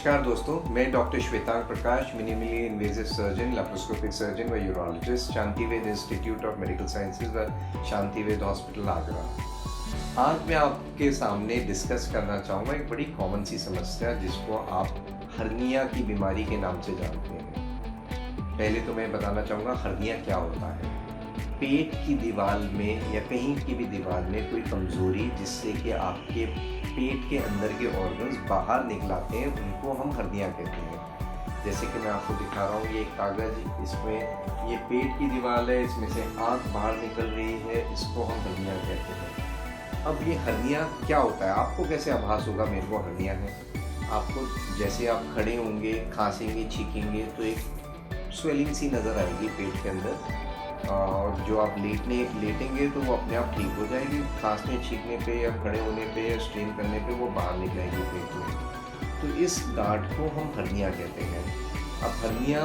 नमस्कार दोस्तों, मैं doctor Shwetang Prakash, minimally invasive surgeon, laparoscopic surgeon व urologist, Shantived institute of medical sciences व शांतिवेद हॉस्पिटल आगरा। आज मैं आपके सामने डिस्कस करना चाहूँगा एक बड़ी कॉमन सी समस्या जिसको आप हर्निया की बीमारी के नाम से जानते हैं। पहले तो मैं बताना चाहूँगा हर्निया क्या होता है। पेट की दीवार में या कहीं की भी दीवार में कोई कमज़ोरी जिससे कि आपके पेट के अंदर के ऑर्गन्स बाहर निकलाते हैं, उनको हम हर्निया कहते हैं। जैसे कि मैं आपको दिखा रहा हूँ, ये एक कागज़, इसमें ये पेट की दीवार है, इसमें से आँख बाहर निकल रही है, इसको हम हर्निया कहते हैं। अब ये हर्निया क्या होता है, आपको कैसे आभास होगा मेरे को हर्निया है? आपको जैसे आप खड़े होंगे, खांसेंगे, छींकेंगे तो एक स्वेलिंग सी नज़र आएगी पेट के अंदर, और जो आप लेटेंगे तो वो अपने आप ठीक हो जाएगी। खांसने छींकने पे या खड़े होने पे या स्ट्रेन करने पे वो बाहर निकलेगी पेट में। तो इस गांठ को हम हर्निया कहते हैं। अब हर्निया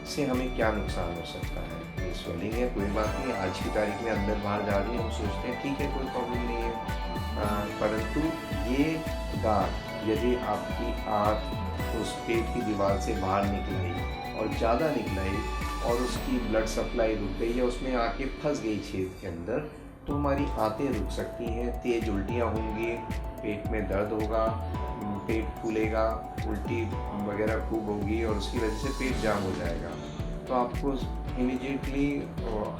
से हमें क्या नुकसान हो सकता है? ये स्वेलिंग है, कोई बात नहीं, आज की तारीख में अंदर बाहर जा रही है, हम सोचते हैं ठीक है, कोई प्रॉब्लम नहीं है। परंतु ये गांठ यदि आपकी आँख उस पेट की दीवार से बाहर निकलाई और ज़्यादा निकलाई और उसकी ब्लड सप्लाई रुक गई या उसमें आके फंस गई छेद के अंदर, तो हमारी आंतें रुक सकती हैं, तेज उल्टियाँ होंगी, पेट में दर्द होगा, पेट फूलेगा, उल्टी वगैरह खूब होगी और उसकी वजह से पेट जाम हो जाएगा। तो आपको इमीडिएटली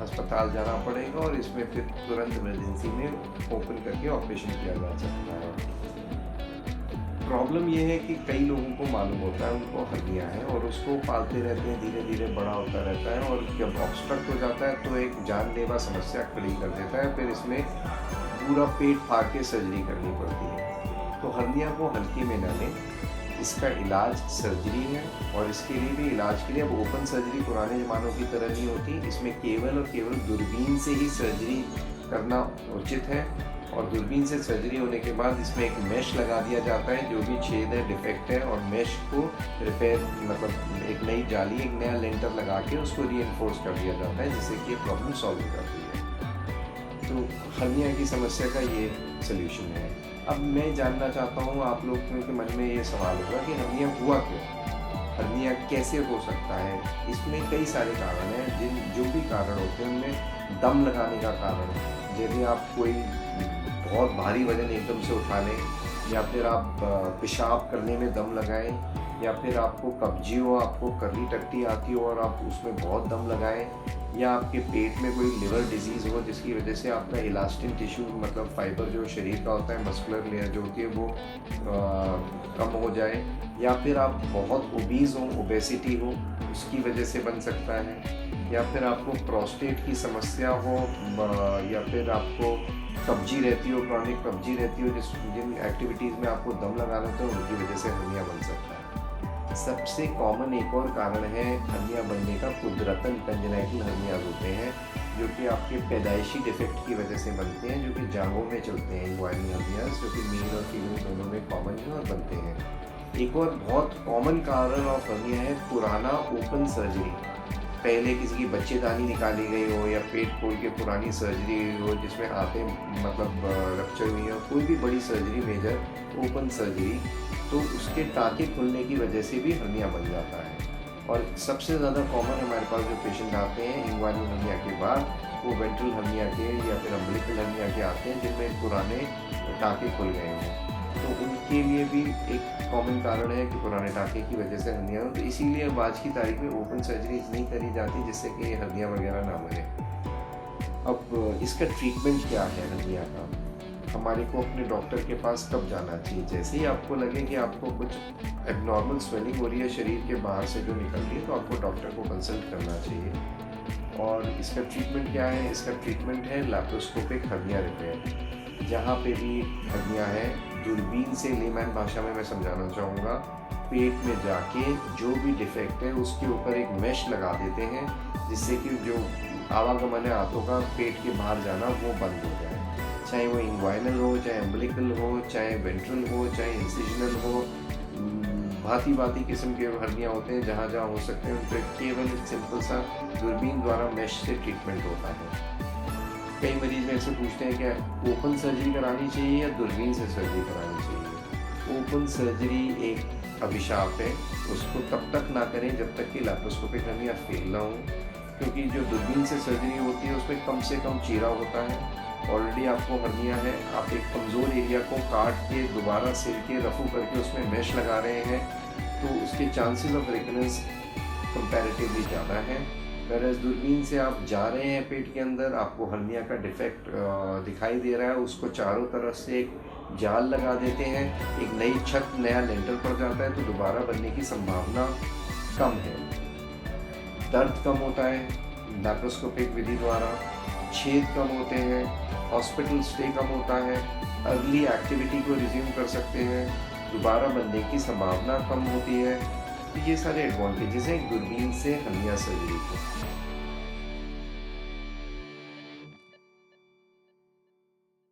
अस्पताल जाना पड़ेगा और इसमें फिर तुरंत इमरजेंसी में ओपन करके ऑपरेशन किया जा सकता है। प्रॉब्लम ये है कि कई लोगों को मालूम होता है उनको हर्निया है और उसको पालते रहते हैं, धीरे धीरे बड़ा होता रहता है और जब ऑब्स्ट्रक्ट हो जाता है तो एक जानलेवा समस्या खड़ी कर देता है। फिर इसमें पूरा पेट फाड़ के सर्जरी करनी पड़ती है। तो हर्निया को हल्के में न लें, इसका इलाज सर्जरी है और इसके लिए भी इलाज के लिए अब ओपन सर्जरी पुराने ज़मानों की तरह नहीं होती। इसमें केवल और केवल दूरबीन से ही सर्जरी करना उचित है और दूरबीन से सर्जरी होने के बाद इसमें एक मेश लगा दिया जाता है, जो भी छेद है, डिफेक्ट है, और मेश को रिपेयर मतलब एक नई जाली, एक नया लेंटर लगा के उसको रीइंफोर्स कर दिया जाता है, जिससे कि ये प्रॉब्लम सॉल्व हो जाती है। तो हर्निया की समस्या का ये सल्यूशन है। अब मैं जानना चाहता हूँ, आप लोगों के मन में ये सवाल होगा कि हर्निया हुआ क्यों, हर्निया कैसे हो सकता है? इसमें कई सारे कारण हैं। जो भी कारण होते हैं उनमें दम लगाने का कारण, यदि आप कोई बहुत भारी वजन एकदम से उठा लें, या फिर आप पेशाब करने में दम लगाएं, या फिर आपको कब्जी हो, आपको करली टट्टी आती हो और आप उसमें बहुत दम लगाएं, या आपके पेट में कोई लिवर डिजीज़ हो जिसकी वजह से आपका इलास्टिन टिश्यू मतलब फाइबर जो शरीर का होता है, मस्कुलर लेयर जो होती है वो कम हो जाए, या फिर आप बहुत ओबीज़ हो, ओबेसिटी हो, उसकी वजह से बन सकता है, या फिर आपको प्रोस्टेट की समस्या हो, या फिर आपको कब्जी रहती हो, क्रॉनिक कब्जी रहती हो, जिन एक्टिविटीज़ में आपको दम लगाना होता है उनकी वजह से हर्निया बन सकता है। सबसे कॉमन एक और कारण है हर्निया बनने का, कुदरतन कंजेनाइटल हर्नियाज होते हैं, जो कि आपके पैदाइशी डिफेक्ट की वजह से बनते हैं, जो कि जांघों में चलते हैं, इंग्वाइनल हर्नियाज, जो कि मेल और फीमेल दोनों में कॉमन है और बनते हैं। एक और बहुत कॉमन कारण ऑफ हर्निया है पुराना ओपन सर्जरी। पहले किसी की बच्चेदानी निकाली गई हो या पेट खोल के पुरानी सर्जरी हो जिसमें आते मतलब रप्चर हुई हो, कोई भी बड़ी सर्जरी, मेजर ओपन सर्जरी, तो उसके टाँके खुलने की वजह से भी हर्निया बन जाता है। और सबसे ज़्यादा कॉमन हमारे पास जो पेशेंट आते हैं इंग्वाइनल हर्निया के बाद, वो वेंट्रल हर्निया के या फिर अम्बिलिकल हर्निया के आते हैं जिनमें पुराने टाँके खुल गए हैं। तो उनके लिए भी एक कॉमन कारण है कि पुराने टाँके की वजह से हर्निया हो। तो इसीलिए अब आज की तारीख में ओपन सर्जरी नहीं करी जाती जिससे कि हर्निया वगैरह ना बने। अब इसका ट्रीटमेंट क्या है हर्निया का? हमारे को अपने डॉक्टर के पास कब जाना चाहिए? जैसे ही आपको लगे कि आपको कुछ एबनॉर्मल स्वेलिंग हो रही है शरीर के बाहर से जो निकल रही है, तो आपको डॉक्टर को कंसल्ट करना चाहिए। और इसका ट्रीटमेंट क्या है? इसका ट्रीटमेंट है लैप्रोस्कोपिक हर्निया रिपेयर। जहाँ पे भी हर्निया है, दूरबीन से लेमैन भाषा में मैं समझाना चाहूँगा, पेट में जाके जो भी डिफेक्ट है उसके ऊपर एक मेश लगा देते हैं, जिससे कि जो आवागमन है आंतों का पेट के बाहर जाना वो बंद हो जाए। चाहे वो इंग्वाइनल हो, चाहे अम्बिलिकल हो, चाहे वेंट्रल हो, चाहे इंसिजनल हो, भांति भांति किस्म के हर्निया होते हैं, जहाँ जहाँ हो सकते हैं उन पर केवल एक सिंपल सा दूरबीन द्वारा मेश से ट्रीटमेंट होता है। कई मरीज मेरे से पूछते हैं कि ओपन सर्जरी करानी चाहिए या दूरबीन से सर्जरी करानी चाहिए। ओपन सर्जरी एक अभिशाप है, उसको तब तक ना करें जब तक कि लैप्रोस्कोपिक हर्निया फेल ना हो, क्योंकि जो दूरबीन से सर्जरी होती है उसमें कम से कम चीरा होता है। ऑलरेडी आपको हर्निया है, आप एक कमज़ोर एरिया को काट के दोबारा सिल के रफू करके उसमें मेश लगा रहे हैं, तो उसके चांसेस ऑफ रिकरेंस कंपैरेटिवली ज़्यादा है। वैराज दूरबीन से आप जा रहे हैं पेट के अंदर, आपको हर्निया का डिफेक्ट दिखाई दे रहा है, उसको चारों तरफ से एक जाल लगा देते हैं, एक नई छत, नया लेंटर पड़ जाता है, तो दोबारा बनने की संभावना कम है। दर्द कम होता है लैप्रोस्कोपिक विधि द्वारा, छेद कम होते हैं, हॉस्पिटल स्टे कम होता है, अर्ली एक्टिविटी को रिज्यूम कर सकते हैं, दोबारा बनने की संभावना कम होती है। तो ये सारे एडवांटेजेस हैं दूरबीन से हर्निया सर्जरी के।